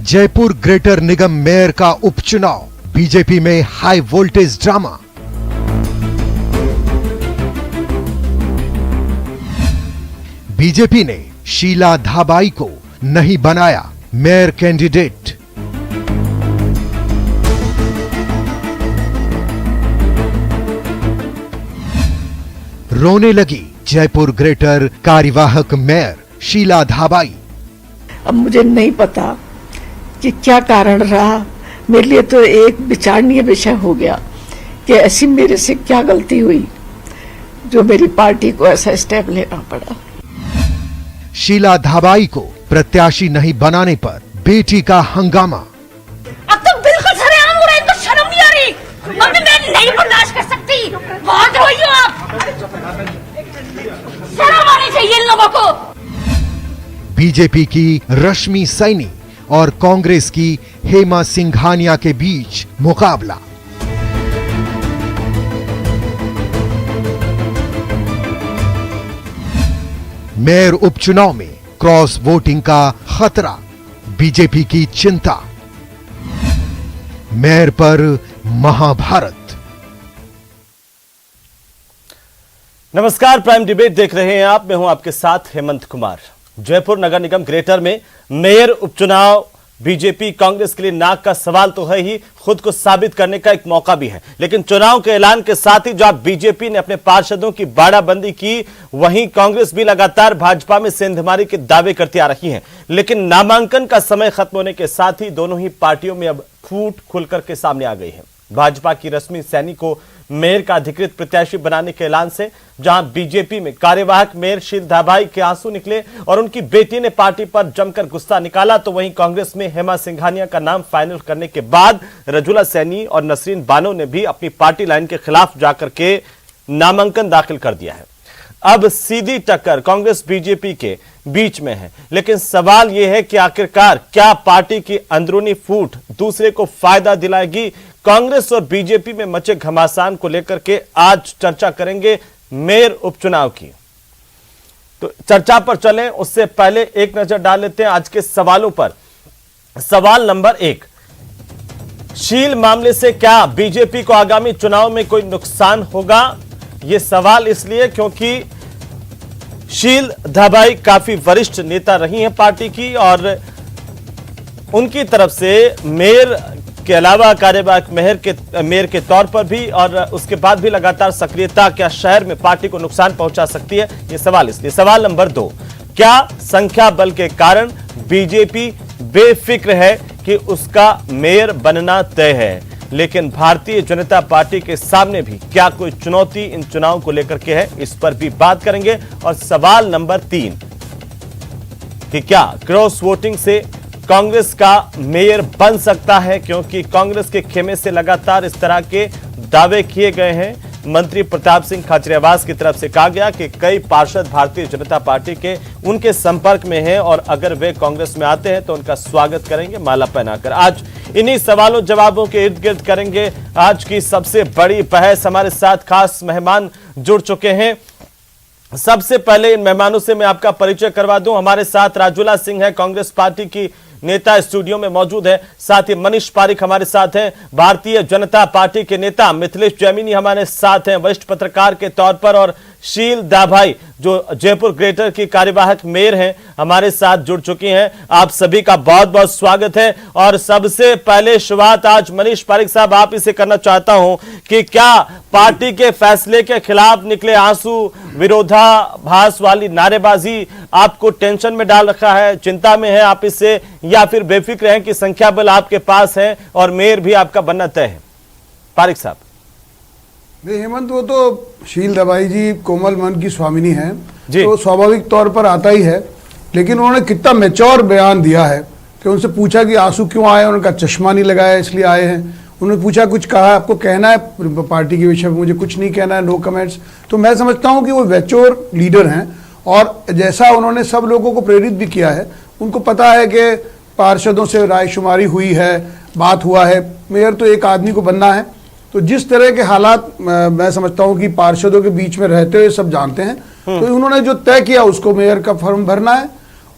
Jaipur greater निगम mayor का उपचुनाव, BJP में हाई वोल्टेज ड्रामा। बीजेपी ने शीला धाबाई को नहीं बनाया मेयर कैंडिडेट। रोने लगी जयपुर ग्रेटर कार्यवाहक मेयर शीला धाबाई। अब मुझे नहीं पता कि क्या कारण रहा, मेरे लिए तो एक विचारणीय विषय हो गया कि ऐसी मेरे से क्या गलती हुई जो मेरी पार्टी को ऐसा स्टेप लेना पड़ा। शीला धाबाई को प्रत्याशी नहीं बनाने पर बेटी का हंगामा। अब तो बिल्कुल सरेआम हो रहा है, इनको शर्म नहीं आ रही। मम्मी मैं नहीं बर्दाश्त कर सकती, बहुत रोई हो आप, शर्म आनी चाहिए इन लोगों को। बीजेपी की रश्मि सैनी और कांग्रेस की हेमा सिंघानिया के बीच मुकाबला। मेयर उपचुनाव में क्रॉस वोटिंग का खतरा, बीजेपी की चिंता। मेयर पर महाभारत। नमस्कार, प्राइम डिबेट देख रहे हैं आप। मैं हूं आपके साथ हेमंत कुमार। जयपुर नगर निगम ग्रेटर में मेयर उपचुनाव बीजेपी कांग्रेस के लिए नाक का सवाल तो है ही, खुद को साबित करने का एक मौका भी है। लेकिन चुनाव के ऐलान के साथ ही जहां बीजेपी ने अपने पार्षदों की बाड़ाबंदी की, वहीं कांग्रेस भी लगातार भाजपा में सेंधमारी के दावे करती आ रही है। लेकिन नामांकन का समय खत्म होने के साथ ही दोनों ही पार्टियों में अब फूट खुलकर के सामने आ गई है। भाजपा की रश्मि सैनी को मेयर का अधिकृत प्रत्याशी बनाने के ऐलान से जहां बीजेपी में कार्यवाहक मेयर शीला धाबाई के आंसू निकले और उनकी बेटी ने पार्टी पर जमकर गुस्सा निकाला, तो वहीं कांग्रेस में हेमा सिंघानिया का नाम फाइनल करने के बाद रजुला सैनी और नसरीन बानो ने भी अपनी पार्टी लाइन के खिलाफ जाकर के नामांकन दाखिल कर दिया है। अब सीधी टक्कर कांग्रेस बीजेपी के बीच में है। लेकिन सवाल यह है कि आखिरकार क्या पार्टी की अंदरूनी फूट दूसरे को फायदा दिलाएगी? कांग्रेस और बीजेपी में मचे घमासान को लेकर के आज चर्चा करेंगे मेयर उपचुनाव की। तो चर्चा पर चलें उससे पहले एक नजर डाल लेते हैं आज के सवालों पर। सवाल नंबर 1, शील मामले से क्या बीजेपी को आगामी चुनाव में कोई नुकसान होगा? यह सवाल इसलिए क्योंकि शील धाबाई काफी वरिष्ठ नेता रही हैं पार्टी की और उनकी तरफ से मेयर के अलावा कार्यवाहक मेयर के तौर पर भी और उसके बाद भी लगातार सक्रियता क्या शहर में पार्टी को नुकसान पहुंचा सकती है, यह सवाल इसलिए। सवाल नंबर 2, क्या संख्या बल के कारण बीजेपी बेफिक्र है कि उसका मेयर बनना तय है, लेकिन भारतीय जनता पार्टी के सामने भी क्या कोई चुनौती इन चुनाव को लेकर के है, इस पर भी बात करेंगे। और सवाल नंबर 3 कि क्या क्रॉस वोटिंग से कांग्रेस का मेयर बन सकता है, क्योंकि कांग्रेस के खेमे से लगातार इस तरह के दावे किए गए हैं। मंत्री प्रताप सिंह खाचरियावास की तरफ से कहा गया कि कई पार्षद भारतीय जनता पार्टी के उनके संपर्क में हैं और अगर वे कांग्रेस में आते हैं तो उनका स्वागत करेंगे माला पहनाकर। आज इन्हीं सवालों जवाबों के इर्द गिर्द करेंगे आज की सबसे बड़ी बहस। हमारे साथ खास मेहमान जुड़ चुके हैं। सबसे पहले इन मेहमानों से मैं आपका परिचय करवा दूं। हमारे साथ राजुला सिंह है, कांग्रेस पार्टी की नेता, स्टूडियो में मौजूद है। साथ ही मनीष पारिक हमारे साथ हैं, भारतीय जनता पार्टी के नेता। मिथिलेश जैमिनी हमारे साथ हैं, वरिष्ठ पत्रकार के तौर पर। और शीला धाबाई जो जयपुर ग्रेटर की कार्यवाहक मेयर हैं, हमारे साथ जुड़ चुकी हैं। आप सभी का बहुत बहुत स्वागत है। और सबसे पहले शुरुआत आज मनीष पारिक साहब आप इसे करना चाहता हूं कि क्या पार्टी के फैसले के खिलाफ निकले आंसू, विरोधाभास वाली नारेबाजी आपको टेंशन में डाल रखा है, चिंता में है आप इससे, या फिर बेफिक्र हैं कि संख्या बल आपके पास है और मेयर भी आपका बनना तय है? पारिक साहब। नहीं हेमंत, वो तो शीला धाबाई जी कोमल मन की स्वामिनी हैं, तो स्वाभाविक तौर पर आता ही है। लेकिन उन्होंने कितना मैच्योर बयान दिया है कि उनसे पूछा कि आंसू क्यों आए, उनका चश्मा नहीं लगाया इसलिए आए हैं। उन्होंने पूछा कुछ कहा आपको कहना है पार्टी के विषय में? मुझे कुछ नहीं कहना है, नो कमेंट्स। तो मैं समझता हूँ कि वो मैच्योर लीडर हैं और जैसा उन्होंने सब लोगों को प्रेरित भी किया है, उनको पता है कि पार्षदों से रायशुमारी हुई है, बात हुआ है, मेयर तो एक आदमी को बनना है। तो जिस तरह के हालात मैं समझता हूं कि पार्षदों के बीच में रहते हुए सब जानते हैं, तो उन्होंने जो तय किया उसको मेयर का फॉर्म भरना है।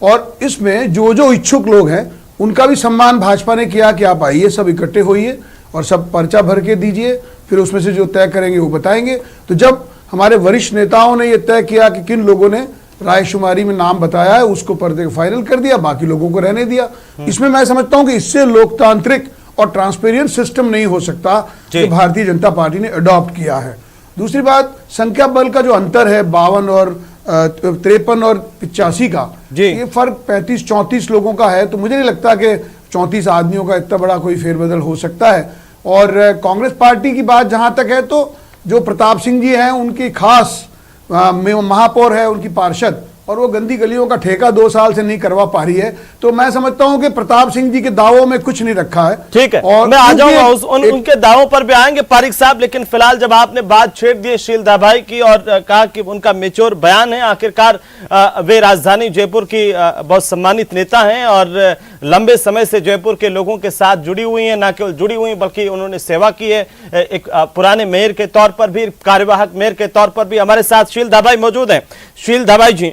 और इसमें जो जो इच्छुक लोग हैं उनका भी सम्मान भाजपा ने किया कि आप आइए, सब इकट्ठे होइए और सब पर्चा भर के दीजिए, फिर उसमें से जो तय करेंगे वो बताएंगे। तो जब हमारे वरिष्ठ नेताओं ने ये तय किया कि किन लोगों ने रायशुमारी में नाम बताया है, उसको पर्दे को फाइनल कर दिया, बाकी लोगों को रहने दिया। इसमें मैं समझता हूं कि इससे लोकतांत्रिक और ट्रांसपेरेंट सिस्टम नहीं हो सकता जो भारतीय जनता पार्टी ने अडॉप्ट किया है। दूसरी बात, संख्या बल का जो अंतर है 52 और 53 और 85 का, ये फर्क 35-34 लोगों का है। तो मुझे नहीं लगता कि 34 आदमियों का इतना बड़ा कोई फेरबदल हो सकता है। और कांग्रेस पार्टी की बात जहां तक है, तो जो प्रताप सिंह जी हैं उनकी खास महापौर है, उनकी पार्षद, और वो गंदी गलियों का ठेका 2 साल से नहीं करवा पा रही है। तो मैं समझता हूं कि प्रताप सिंह जी के दावों में कुछ नहीं रखा है। ठीक है, और मैं आ जाऊंगा उनके दावों पर भी आएंगे पारिक साहब, लेकिन फिलहाल जब आपने बात छेड़ दी शील धाबाई की और कहा कि उनका मेच्योर बयान है, आखिरकार वे राजधानी जयपुर की बहुत सम्मानित नेता हैं और लंबे समय से जयपुर के लोगों के साथ जुड़ी हुई हैं, न केवल जुड़ी हुई बल्कि उन्होंने सेवा की है, एक पुराने मेयर के तौर पर भी, कार्यवाहक मेयर के तौर पर भी। हमारे साथ शील धाबाई मौजूद हैं। शील धाबाई जी,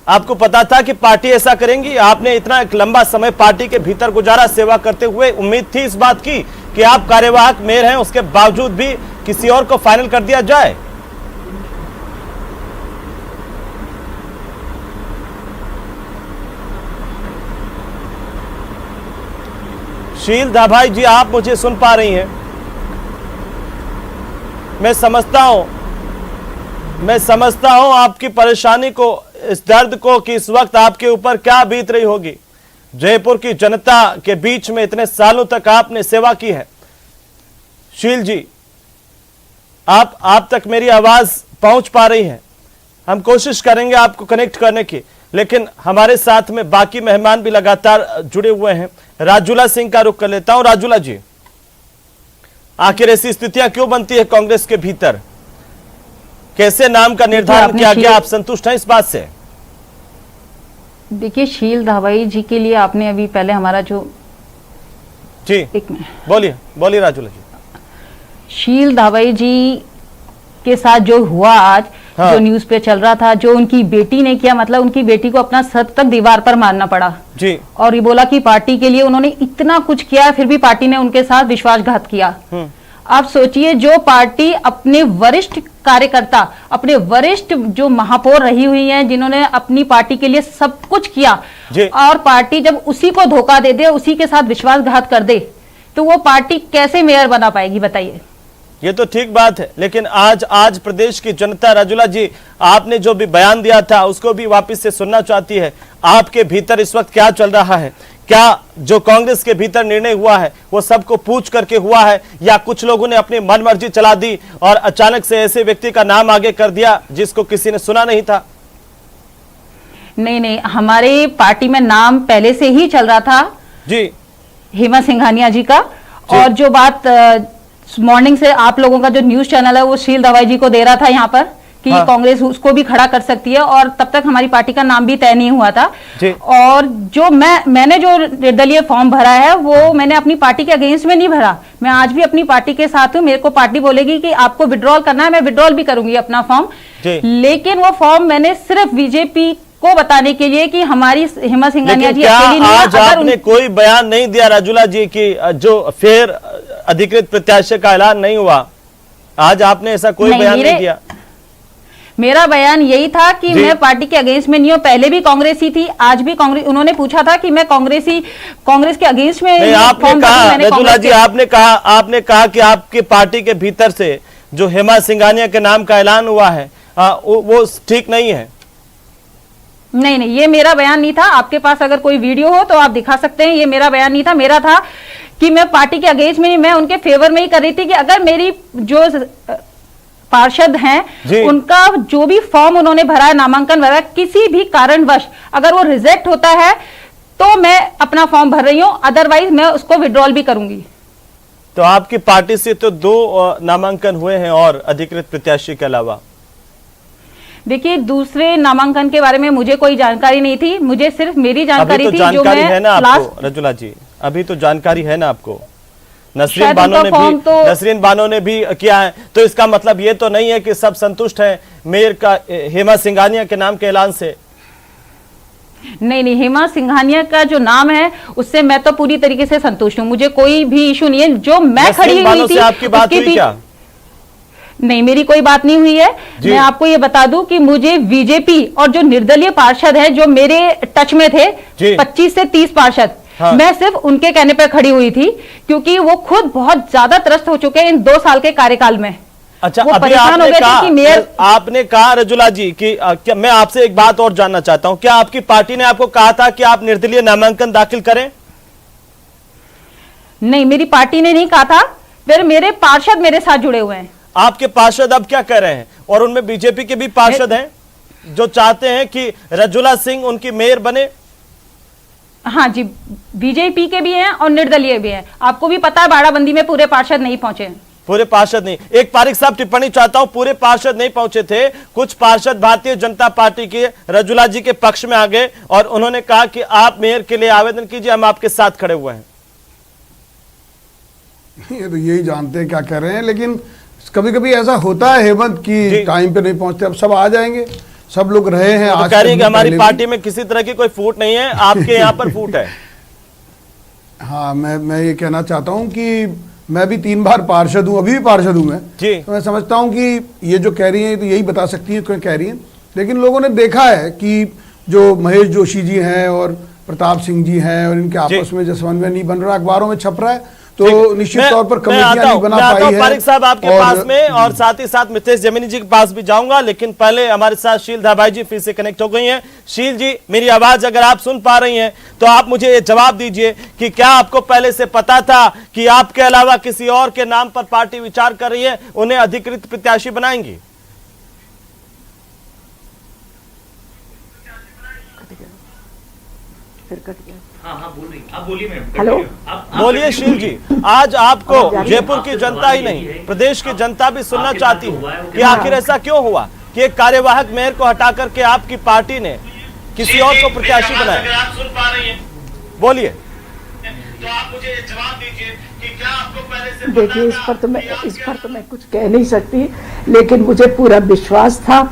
आपको पता था कि पार्टी ऐसा करेंगी? आपने इतना एक लंबा समय पार्टी के भीतर गुजारा सेवा करते हुए, उम्मीद थी इस बात की कि आप कार्यवाहक मेयर हैं, उसके बावजूद भी किसी और को फाइनल कर दिया जाए? शील धाबाई जी, आप मुझे सुन पा रही हैं? मैं समझता हूं आपकी परेशानी को, इस दर्द को, कि इस वक्त आपके ऊपर क्या बीत रही होगी। जयपुर की जनता के बीच में इतने सालों तक आपने सेवा की है। शील जी, आप तक मेरी आवाज पहुंच पा रही है? हम कोशिश करेंगे आपको कनेक्ट करने की, लेकिन हमारे साथ में बाकी मेहमान भी लगातार जुड़े हुए हैं। राजूला सिंह का रुख कर लेता हूं। राजूला जी, आखिर ऐसी स्थितियां क्यों बनती है कांग्रेस के भीतर? कैसे नाम का निर्धारण किया गया? आप संतुष्ट हैं इस बात से? देखिए, शील धाबाई जी के लिए आपने अभी पहले हमारा जो जी, बोलिए राजूला जी। शील धाबाई जी के साथ जो हुआ आज, जो न्यूज पे चल रहा था, जो उनकी बेटी ने किया, मतलब उनकी बेटी को अपना सर तक दीवार पर मारना पड़ा जी, और ये बोला कि पार्टी के लिए उन्होंने इतना कुछ किया, फिर भी पार्टी ने उनके साथ विश्वासघात किया। आप सोचिए, जो पार्टी अपने वरिष्ठ कार्यकर्ता, अपने वरिष्ठ जो महापौर रही हुई हैं, जिन्होंने अपनी पार्टी के लिए सब कुछ किया, और पार्टी जब उसी को धोखा दे दे, उसी के साथ विश्वासघात कर दे, तो वो पार्टी कैसे मेयर बना पाएगी, बताइए? ये तो ठीक बात है, लेकिन आज प्रदेश की जनता, राजूला जी, आपने जो भी बयान दिया था उसको भी वापस से सुनना चाहती है। आपके भीतर इस वक्त क्या चल रहा है? क्या जो कांग्रेस के भीतर निर्णय हुआ है वो सबको पूछ करके हुआ है, या कुछ लोगों ने अपनी मनमर्जी चला दी और अचानक से ऐसे व्यक्ति का नाम आगे कर दिया जिसको किसी ने सुना नहीं था? नहीं, हमारे पार्टी में नाम पहले से ही चल रहा था जी, हेमा सिंघानिया जी का। और जो बात मॉर्निंग से आप लोगों का जो न्यूज चैनल है वो शील धाबाई जी को दे रहा था यहाँ पर कि कांग्रेस उसको भी खड़ा कर सकती है, और तब तक हमारी पार्टी का नाम भी तय नहीं हुआ था। और जो मैंने जो निर्दलीय फॉर्म भरा है वो मैंने अपनी पार्टी के अगेंस्ट में नहीं भरा। मैं आज भी अपनी पार्टी के साथ हूँ। मेरे को पार्टी बोलेगी कि आपको विड्रॉल करना है, मैं विड्रॉल भी करूंगी अपना फॉर्म, लेकिन वो फॉर्म मैंने सिर्फ बीजेपी को बताने के लिए कि हमारी हेमा सिंघानिया जी अकेली नहीं। आज आपने कोई बयान नहीं दिया राजूला जी की जो फिर अधिकृत प्रत्याशी का ऐलान नहीं हुआ? आज आपने ऐसा कोई बयान नहीं दिया? मेरा बयान यही था कि मैं पार्टी के अगेंस्ट में नहीं हूं। पहले भी कांग्रेस ही थी, आज भी कांग्रेस। उन्होंने पूछा था कि मैं कांग्रेस के अगेंस्ट में नहीं। आपने कहा राजूला जी, आपने कहा कि आपकी पार्टी के भीतर से जो हेमा सिंघानिया के नाम का ऐलान हुआ है वो ठीक नहीं है। नहीं, ये मेरा बयान नहीं था। आपके पास अगर कोई वीडियो हो तो आप दिखा सकते हैं। ये मेरा बयान नहीं था। मेरा था कि मैं पार्टी के अगेंस्ट में नहीं, मैं उनके फेवर में ही कर रही थी कि अगर मेरी जो पार्षद हैं उनका जो भी फॉर्म उन्होंने भरा है, नामांकन भरा है, किसी भी कारणवश अगर वो रिजेक्ट होता है तो मैं अपना फॉर्म भर रही हूं, अदरवाइज मैं उसको विड्रॉल भी करूंगी। तो आपकी पार्टी से तो 2 नामांकन हुए हैं और अधिकृत प्रत्याशी के अलावा? देखिए, दूसरे नामांकन के बारे में मुझे कोई जानकारी नहीं थी। मुझे सिर्फ मेरी जानकारी थी जो मैं है ना आपको राजूला जी, अभी तो जानकारी है ना आपको? नसरीन बानो ने भी किया है, तो इसका मतलब ये तो नहीं है कि सब संतुष्ट हैं मेयर का हेमा सिंघानिया के नाम के ऐलान से? नहीं, हेमा सिंघानिया का जो नाम है उससे मैं तो पूरी तरीके से संतुष्ट हूँ, मुझे कोई भी इशू नहीं है। जो मैं खड़ी हुई थी आपकी बात हुई क्या? नहीं, मेरी कोई बात नहीं हुई है। मैं आपको ये बता दूं कि मुझे बीजेपी और जो निर्दलीय पार्षद हैं जो मेरे टच में थे 25 से 30 पार्षद, हाँ। मैं सिर्फ उनके कहने पर खड़ी हुई थी क्योंकि वो खुद बहुत ज्यादा त्रस्त हो चुके हैं इन 2 साल के कार्यकाल में। अच्छा, अभी आपने कहा रजुला जी कि क्या, मैं आपसे एक बात और जानना चाहता हूं, क्या आपकी पार्टी ने आपको कहा था कि आप निर्दलीय नामांकन दाखिल करें? नहीं, मेरी पार्टी ने नहीं कहा था, फिर मेरे पार्षद मेरे साथ जुड़े हुए हैं। आपके पार्षद अब क्या कह रहे हैं? और उनमें बीजेपी के भी पार्षद हैं जो चाहते हैं कि रजुला सिंह उनकी मेयर बने। हाँ जी, बीजेपी के भी हैं और निर्दलीय भी हैं। आपको भी पता है बाड़ाबंदी में पूरे पार्षद नहीं पहुंचे। पूरे पार्षद नहीं। एक पारिक साहब टिप्पणी चाहता हूं, पूरे पार्षद नहीं पहुंचे थे, कुछ पार्षद भारतीय जनता पार्टी के रजुला जी के पक्ष में आ गए और उन्होंने कहा कि आप मेयर के लिए आवेदन कीजिए, हम आपके साथ खड़े हुए हैं। ये तो यही जानते हैं क्या कह रहे हैं, लेकिन कभी कभी ऐसा होता है हेमंत की टाइम पे नहीं पहुंचते। अब सब आ जाएंगे, सब लोग रहे हैं। आज कह रही है कि हमारी पार्टी में किसी तरह की कोई फूट नहीं है, आपके यहाँ पर फूट है। हाँ, मैं ये कहना चाहता हूँ कि मैं भी 3 बार पार्षद हूँ, अभी भी पार्षद हूँ मैं जी। तो मैं समझता हूँ कि ये जो कह रही हैं तो यही बता सकती है क्यों कह रही हैं, लेकिन लोगों ने देखा है कि जो महेश जोशी जी हैं और प्रताप सिंह जी हैं और इनके आपस में जो समन्वय नहीं बन रहा, अखबारों में छप रहा है, तो निश्चित तौर पर कमेटियां नहीं बना पाई है। पारिक साहब आपके पास में और साथ ही साथ मितेश जमीनी जी के पास भी जाऊंगा, लेकिन पहले हमारे साथ शील धाबाई जी फिर से कनेक्ट हो गई हैं। शील जी, मेरी आवाज अगर आप सुन पा रही हैं तो आप मुझे ये जवाब दीजिए कि क्या आपको पहले से पता था कि आपके अलावा किसी और के नाम पर पार्टी विचार कर रही है, उन्हें अधिकृत प्रत्याशी बनाएंगी? हेलो, बोलिए शील जी। आज आपको जयपुर की जनता ही नहीं, प्रदेश की जनता भी सुनना चाहती है कि आखिर ऐसा क्यों हुआ कि एक कार्यवाहक मेयर को हटा करके आपकी पार्टी ने किसी और को प्रत्याशी बनाया। आप सुन पा रही हैं, बोलिए। तो आप मुझे जवाब दीजिए कि क्या आपको पहले से देखिए, इस पर तो मैं कुछ कह नहीं सकती, लेकिन मुझे पूरा विश्वास था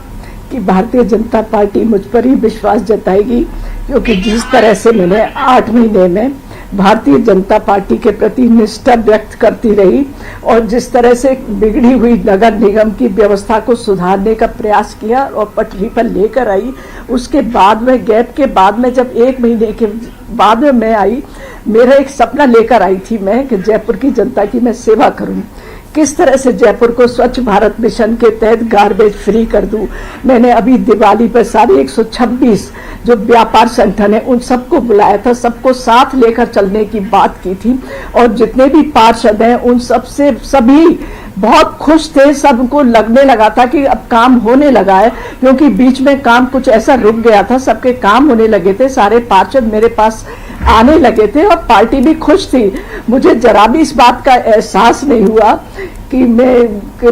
कि भारतीय जनता पार्टी मुझ पर ही विश्वास जताएगी, क्योंकि जिस तरह से मैंने 8 महीने में भारतीय जनता पार्टी के प्रति निष्ठा व्यक्त करती रही और जिस तरह से बिगड़ी हुई नगर निगम की व्यवस्था को सुधारने का प्रयास किया और पटरी पर लेकर आई, उसके बाद में गैप के बाद में जब 1 महीने के बाद में मैं आई, मेरा एक सपना लेकर आई थी मैं कि जयपुर की जनता की मैं सेवा करूं, किस तरह से जयपुर को स्वच्छ भारत मिशन के तहत गार्बेज फ्री कर दूं। मैंने अभी दिवाली पर सारे 126 जो व्यापार संगठन है उन सबको बुलाया था, सबको साथ लेकर चलने की बात की थी और जितने भी पार्षद हैं उन सबसे सभी बहुत खुश थे। सबको लगने लगा था कि अब काम होने लगा है, क्योंकि बीच में काम कुछ ऐसा रुक गया था, सबके काम होने लगे थे, सारे पार्षद मेरे पास आने लगे थे और पार्टी भी खुश थी। मुझे जरा भी इस बात का एहसास नहीं हुआ कि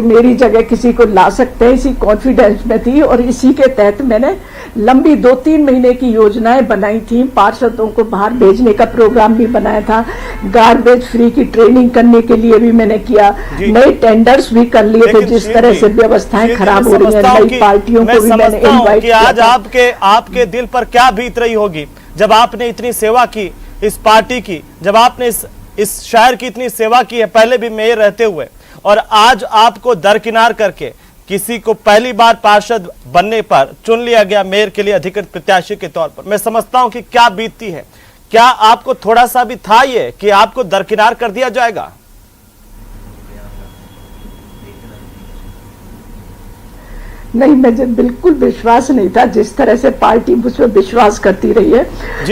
मेरी जगह किसी को ला सकते हैं, इसी कॉन्फिडेंस में थी और इसी के तहत मैंने लंबी 2-3 महीने की योजनाएं बनाई थी। पार्षदों को बाहर भेजने का प्रोग्राम भी बनाया था, गार्बेज फ्री की ट्रेनिंग करने के लिए भी मैंने किया, नए टेंडर्स भी कर लिए थे। जिस तरह से व्यवस्थाएं खराब हो रही है, नई पार्टियों को भी मैंने इन्वाइट किया। आज आपके दिल पर क्या बीत रही होगी जब आपने इतनी सेवा की इस पार्टी की, जब आपने इस शहर की इतनी सेवा की है पहले भी मेयर रहते हुए, और आज आपको दरकिनार करके किसी को पहली बार पार्षद बनने पर चुन लिया गया मेयर के लिए अधिकृत प्रत्याशी के तौर पर। मैं समझता हूं कि क्या बीतती है। क्या आपको थोड़ा सा भी था ये कि आपको दरकिनार कर दिया जाएगा? नहीं, मुझे बिल्कुल विश्वास नहीं था। जिस तरह से पार्टी मुझ पर विश्वास करती रही है,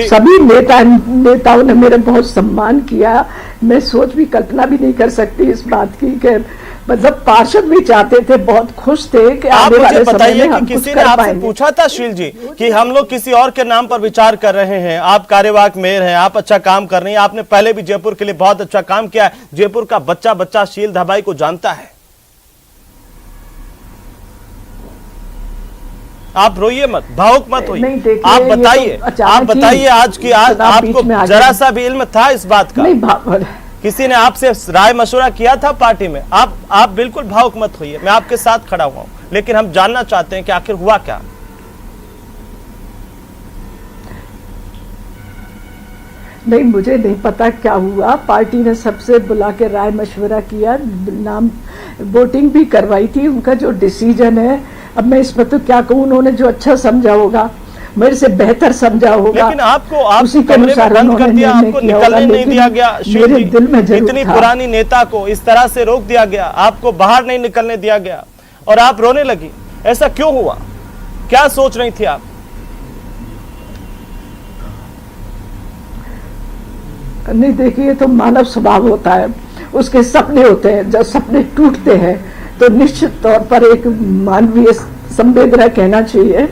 सभी नेताओं ने मेरा बहुत सम्मान किया। मैं सोच भी कल्पना भी नहीं कर सकती इस बात की कि मतलब पार्षद भी चाहते थे, बहुत खुश थे कि आने वाले समय में हम किसी ने आपसे पूछा था शील जी कि हम लोग किसी और के नाम पर विचार कर रहे हैं, आप कार्यवाहक मेयर हैं, आप अच्छा काम कर रही हैं, आपने पहले भी जयपुर के लिए बहुत अच्छा काम किया है, जयपुर का बच्चा बच्चा शील धाबाई को जानता है। आप रोइए मत, भावुक मत होइए, आप बताइए आज की आज आपको जरा सा भी इल्म था इस बात का? नहीं, किसी ने आपसे राय मशवरा किया था पार्टी में? आप बिल्कुल भावुक मत होइए, मैं आपके साथ खड़ा हुआ हूं, लेकिन हम जानना चाहते हैं कि आखिर हुआ क्या। नहीं, मुझे नहीं पता क्या हुआ। पार्टी ने सबसे बुला के राय मशवरा किया, नाम वोटिंग भी करवाई थी। उनका जो डिसीजन है, अब मैं इसमें तो क्या कहूँ, उन्होंने जो अच्छा समझा होगा, मेरे से बेहतर समझा होगा, लेकिन आपको आप उसी के कमरे में अनुसार बंद कर दिया, उन्होंने आपको निर्णय किया निकलने होगा, नहीं दिया गया। मेरे दिल में जरूर इतनी था। पुरानी नेता को इस तरह से रोक दिया गया, आपको बाहर नहीं निकलने दिया गया और आप रोने लगी। ऐसा क्यों हुआ? क्या सोच रही थी आप? नहीं, देखिए, तो मानव स्वभाव होता है, उसके सपने होते हैं। जब सपने टूटते हैं तो निश्चित तौर पर एक मानवीय संवेदना कहना चाहिए,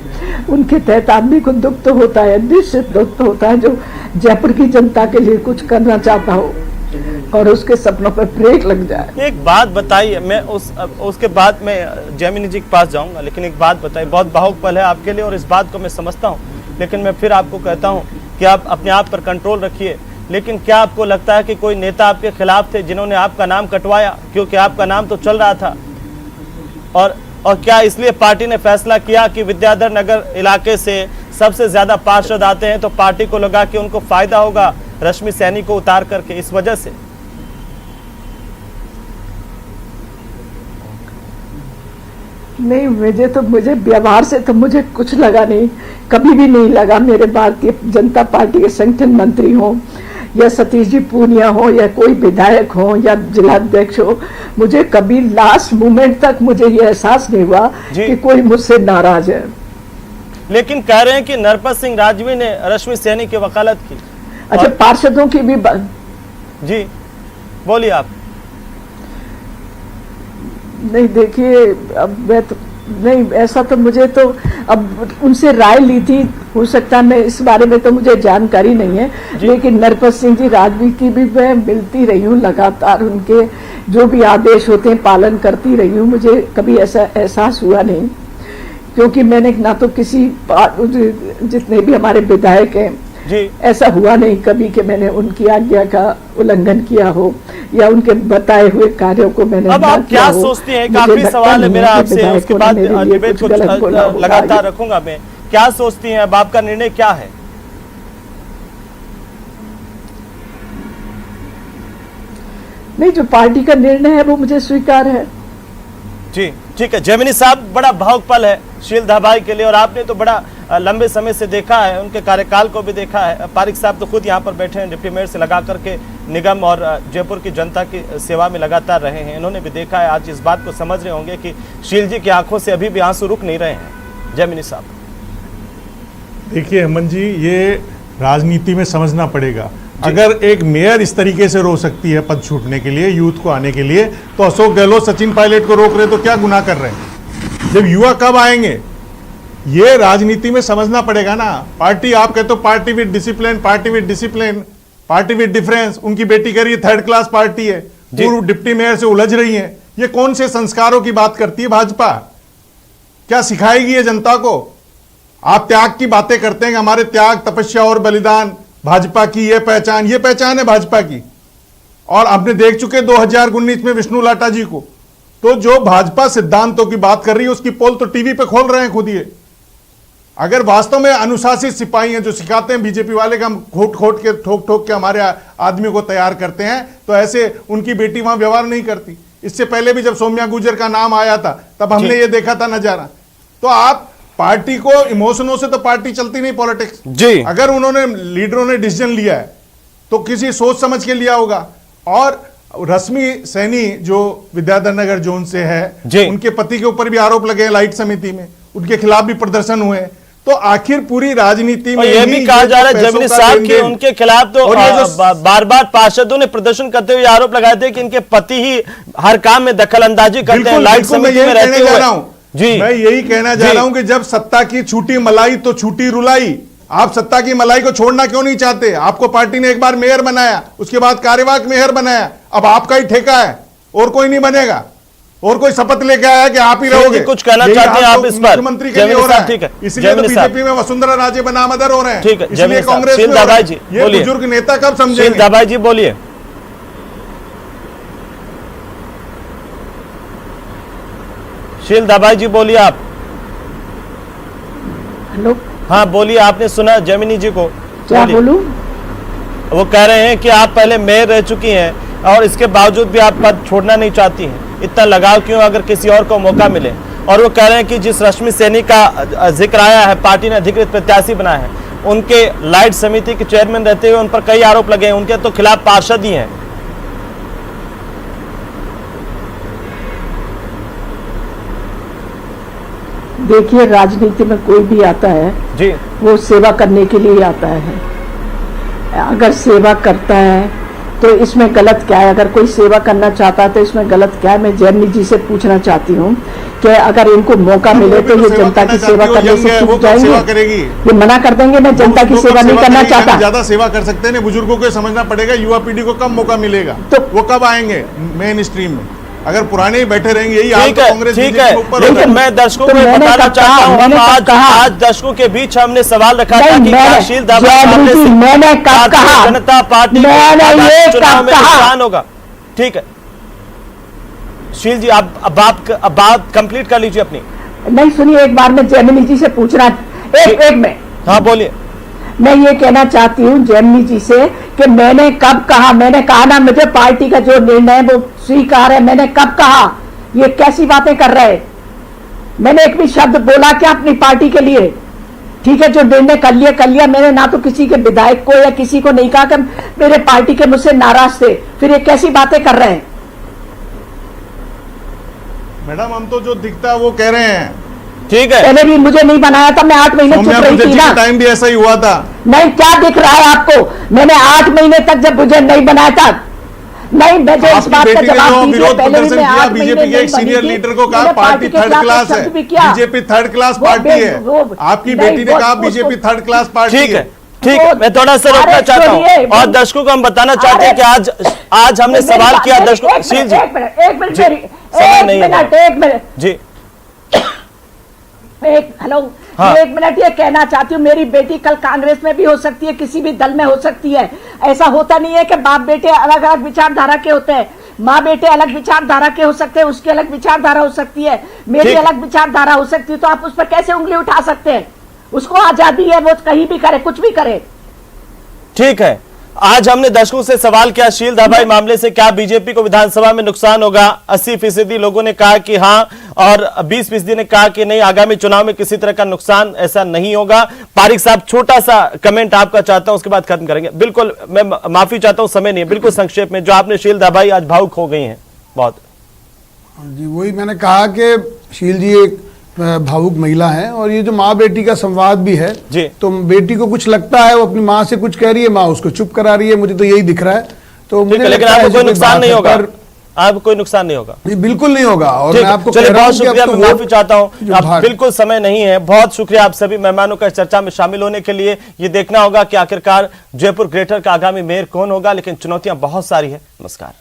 उनके तहत आदमी को दुख तो होता है, निश्चित दुख तो होता है, जो जयपुर की जनता के लिए कुछ करना चाहता हो और उसके सपनों पर ब्रेक लग जाए। एक बात बताइए, मैं उसके बाद मैं जैमिनी जी के पास जाऊंगा, लेकिन एक बात बताइए, बहुत भावुक पल है आपके लिए और इस बात को मैं समझता हूं, लेकिन मैं फिर आपको कहता हूं कि आप अपने आप पर कंट्रोल रखिए। लेकिन क्या आपको लगता है कि कोई नेता आपके खिलाफ थे जिन्होंने आपका नाम कटवाया, क्योंकि आपका नाम तो चल रहा था? और क्या इसलिए पार्टी ने फैसला किया कि विद्याधर नगर इलाके से सबसे ज्यादा पार्षद आते हैं, तो पार्टी को लगा कि उनको फायदा होगा रश्मि सैनी को उतार करके, इस वजह से? नहीं, मुझे व्यवहार से तो मुझे कुछ लगा नहीं, कभी भी नहीं लगा। मेरे भारतीय जनता पार्टी के संगठन मंत्री हो या सतीश जी पूनिया हो या कोई विधायक हो या जिलाध्यक्ष हो, मुझे कभी लास्ट मोमेंट तक मुझे ये एहसास नहीं हुआ कि कोई मुझसे नाराज है। लेकिन कह रहे हैं कि नरपत सिंह राजवी ने रश्मि सैनी की वकालत की। अच्छा, पार्षदों की भी जी बोलिए आप। नहीं, देखिए, अब मैं तो नहीं, ऐसा तो मुझे तो अब उनसे राय ली थी, हो सकता है, मैं इस बारे में तो मुझे जानकारी नहीं है, लेकिन नरपत सिंह जी राजवी की भी मैं मिलती रही हूँ, लगातार उनके जो भी आदेश होते हैं पालन करती रही हूँ। मुझे कभी ऐसा एहसास हुआ नहीं, क्योंकि मैंने ना तो किसी जितने भी हमारे विधायक हैं, ऐसा हुआ नहीं कभी कि मैंने उनकी आज्ञा का उल्लंघन किया हो या उनके बताए हुए कार्यों को मैंने अब आप क्या सोचती हैं? काफी सवाल है मेरा आपसे, उसके बाद डिबेट को लगातार रखूंगा मैं। क्या सोचती हैं, अब आपका निर्णय क्या है? नहीं, जो पार्टी का निर्णय है वो मुझे स्वीकार है। जी ठीक है। जैमिनी साहब, बड़ा भावुक पल है शील धाबाई के लिए, और आपने तो बड़ा लंबे समय से देखा है, उनके कार्यकाल को भी देखा है। पारिक साहब तो खुद यहाँ पर बैठे हैं, डिप्टी मेयर से लगा करके निगम और जयपुर की जनता की सेवा में लगातार रहे हैं, इन्होंने भी देखा है। आज इस बात को समझ रहे होंगे कि शील जी की आंखों से अभी भी आंसू रुक नहीं रहे हैं। जैमिनी साहब, देखिए हेमंत जी, ये राजनीति में समझना पड़ेगा। अगर एक मेयर इस तरीके से रो सकती है पद छूटने के लिए, यूथ को आने के लिए, तो अशोक गहलोत सचिन पायलट को रोक रहे तो क्या गुनाह कर रहे हैं? जब युवा कब आएंगे, ये राजनीति में समझना पड़ेगा ना। पार्टी, आप कहते हो party with discipline, party with discipline, party with difference. उनकी बेटी कह रही है थर्ड क्लास पार्टी है, पूर्व डिप्टी मेयर से उलझ रही है। ये कौन से संस्कारों की बात करती है भाजपा? क्या सिखाएगी ये जनता को? आप त्याग की बातें करते हैं कि हमारे त्याग, तपस्या और बलिदान भाजपा की ये पहचान है भाजपा की। और आपने देख चुके 2019 में विष्णु लाटा जी को, तो जो भाजपा सिद्धांतों की बात कर रही है उसकी पोल तो टीवी पे खोल रहे हैं खुद ये। अगर वास्तव में अनुशासित सिपाही हैं जो सिखाते हैं बीजेपी वाले का, हम ठोक के हमारे आदमी को तैयार करते हैं, तो ऐसे उनकी बेटी वहां व्यवहार नहीं करती। इससे पहले भी जब सौम्या गुर्जर का नाम आया था तब हमने ये देखा था नजारा। तो आप पार्टी को, इमोशनों से तो पार्टी चलती नहीं पॉलिटिक्स जी। अगर उन्होंने, लीडरों ने डिसीजन लिया है तो किसी सोच समझ के लिया होगा। और रश्मि सैनी जो विद्याधर नगर जोन से है, उनके पति के ऊपर भी आरोप लगे लाइट समिति में, उनके खिलाफ भी प्रदर्शन हुए। तो आखिर पूरी राजनीति में ये भी कहा जा रहा है जैमिनी साहब कि उनके खिलाफ तो बार बार पार्षदों ने प्रदर्शन करते हुए आरोप लगाए थे कि इनके पति ही हर काम में दखल अंदाजी करते हैं, लाइट समिति में रहते हुए। जी, मैं यही कहना चाह रहा हूं कि जब सत्ता की छूटी मलाई तो छूटी रुलाई। आप सत्ता की मलाई को छोड़ना क्यों नहीं चाहते? आपको पार्टी ने एक बार मेयर बनाया, उसके बाद कार्यवाहक मेयर बनाया, अब आपका ही ठेका है और कोई नहीं बनेगा। और कोई शपथ लेके आया कि आप ही रहोगे। कुछ कहना चाहते हैं आप इस पर? मुख्यमंत्री के लिए हो रहा है, इसलिए तो बीजेपी में वसुंधरा राजे बनामदर हो रहे हैं। ठीक है, इसलिए कांग्रेस में ये बुजुर्ग नेता कब समझेंगे? दाबाई जी बोलिए। शील दाबाई जी बोलिए आप। हेलो, हाँ बोलिए, आपने सुना जैमिनी जी को? क्या बोलूं? वो कह रहे हैं कि आप पहले मेयर रह चुकी हैं और इसके बावजूद भी आप पद छोड़ना नहीं चाहती हैं, इतना लगाव क्यों अगर किसी और को मौका मिले। और वो कह रहे हैं कि जिस रश्मि सैनी का जिक्र आया है, पार्टी ने अधिकृत प्रत्याशी बनाया है, उनके लाइट समिति के चेयरमैन रहते हुए उन पर कई आरोप लगे हैं, उनके तो खिलाफ पार्षद ही हैं। देखिए, राजनीति में कोई भी आता है जी, वो सेवा करने के लिए आता है। अगर सेवा करता है तो इसमें गलत क्या है? अगर कोई सेवा करना चाहता है तो इसमें गलत क्या है? मैं जैमिनी जी से पूछना चाहती हूँ कि अगर इनको मौका मिले तो ये जनता की सेवा करने से चूक जाएंगे? ये मना कर देंगे मैं जनता की सेवा नहीं करना चाहता। ज्यादा सेवा कर सकते हैं, बुजुर्गों को समझना पड़ेगा। युवा पीढ़ी को कब मौका मिलेगा तो वो कब आएंगे मेन स्ट्रीम में? अगर पुराने ही बैठे रहेंगे, यही हाल तो कांग्रेस ठीक है। लेकिन मैं दर्शकों को बताना चाहता हूँ, आज दर्शकों के बीच हमने सवाल रखा था कि शील जनता पार्टी चुनाव में नुकसान होगा। ठीक है शील जी, अब बात कंप्लीट कर लीजिए अपनी। नहीं सुनिए, एक बार मैं जैमिनी जी से पूछना एक में। हाँ बोलिए। मैं ये कहना चाहती हूँ जैमिनी जी से कि मैंने कब कहा? मैंने कहा ना मुझे पार्टी का जो निर्णय वो स्वीकार है। मैंने कब कहा? ये कैसी बातें कर रहे? मैंने एक भी शब्द बोला क्या अपनी पार्टी के लिए? ठीक है, जो निर्णय कर लिया। मैंने ना तो किसी के विधायक को या किसी को नहीं कहा कि मेरे पार्टी के मुझसे नाराज थे। फिर ये कैसी बातें कर रहे हैं? मैडम, हम तो जो दिखता है वो कह रहे हैं। ठीक है, पहले भी मुझे नहीं बनाया था, मैं 8 महीने चुप रही थी ना। टाइम भी ऐसा ही हुआ था। नहीं, क्या दिख रहा है आपको? मैंने 8 महीने तक जब मुझे नहीं बनाया था, नहीं मुझे इस बात का जवाब दीजिए। पहले भी मैं 8 महीने बीजेपी के एक सीनियर लीडर को कहा पार्टी थर्ड क्लास है, बीजेपी थर्ड क्लास पार्टी है। आपकी बेटी ने कहा बीजेपी थर्ड क्लास पार्टी है। ठीक है, मैं थोड़ा सा रोकना चाहता हूँ और दर्शकों को हम बताना चाहते हैं कि आज हमने सवाल किया दर्शकों। शील जी एक मिनट जी, हेलो, हाँ। 1 मिनट ये कहना चाहती हूँ, मेरी बेटी कल कांग्रेस में भी हो सकती है, किसी भी दल में हो सकती है। ऐसा होता नहीं है कि बाप बेटे अलग अलग विचारधारा के होते हैं। माँ बेटे अलग विचारधारा के हो सकते हैं, उसकी अलग विचारधारा हो सकती है, मेरी अलग विचारधारा हो सकती है। तो आप उस पर कैसे उंगली उठा सकते हैं? उसको आजादी है, वो कहीं भी करे, कुछ भी करे। ठीक है, आज हमने दर्शकों से सवाल किया शील दवाई मामले से क्या बीजेपी को विधानसभा में नुकसान होगा। 80% लोगों ने कहा कि हाँ और 20% ने कहा कि नहीं, आगामी चुनाव में किसी तरह का नुकसान ऐसा नहीं होगा। पारिक साहब, छोटा सा कमेंट आपका चाहता हूं, उसके बाद खत्म करेंगे। बिल्कुल, मैं माफी चाहता हूं, समय नहीं है, बिल्कुल संक्षेप में जो आपने शील दवाई आज भावुक हो गई हैं बहुत। जी, वही मैंने कहा कि शील जी एक भावुक महिला है और ये जो माँ बेटी का संवाद भी है जी, तो बेटी को कुछ लगता है, वो अपनी माँ से कुछ कह रही है, माँ उसको चुप करा रही है, मुझे तो यही दिख रहा है। तो मुझे लेकिन आपको कोई नुकसान नहीं होगा, आपको कोई नुकसान नहीं होगा? बिल्कुल नहीं होगा। और मैं आपको चलिए, बहुत शुक्रिया, मैं माफी चाहता हूं, अब बिल्कुल समय नहीं है। बहुत शुक्रिया आप सभी मेहमानों का चर्चा में शामिल होने के लिए। ये देखना होगा कि आखिरकार जयपुर ग्रेटर का आगामी मेयर कौन होगा, लेकिन चुनौतियां बहुत सारी है। नमस्कार।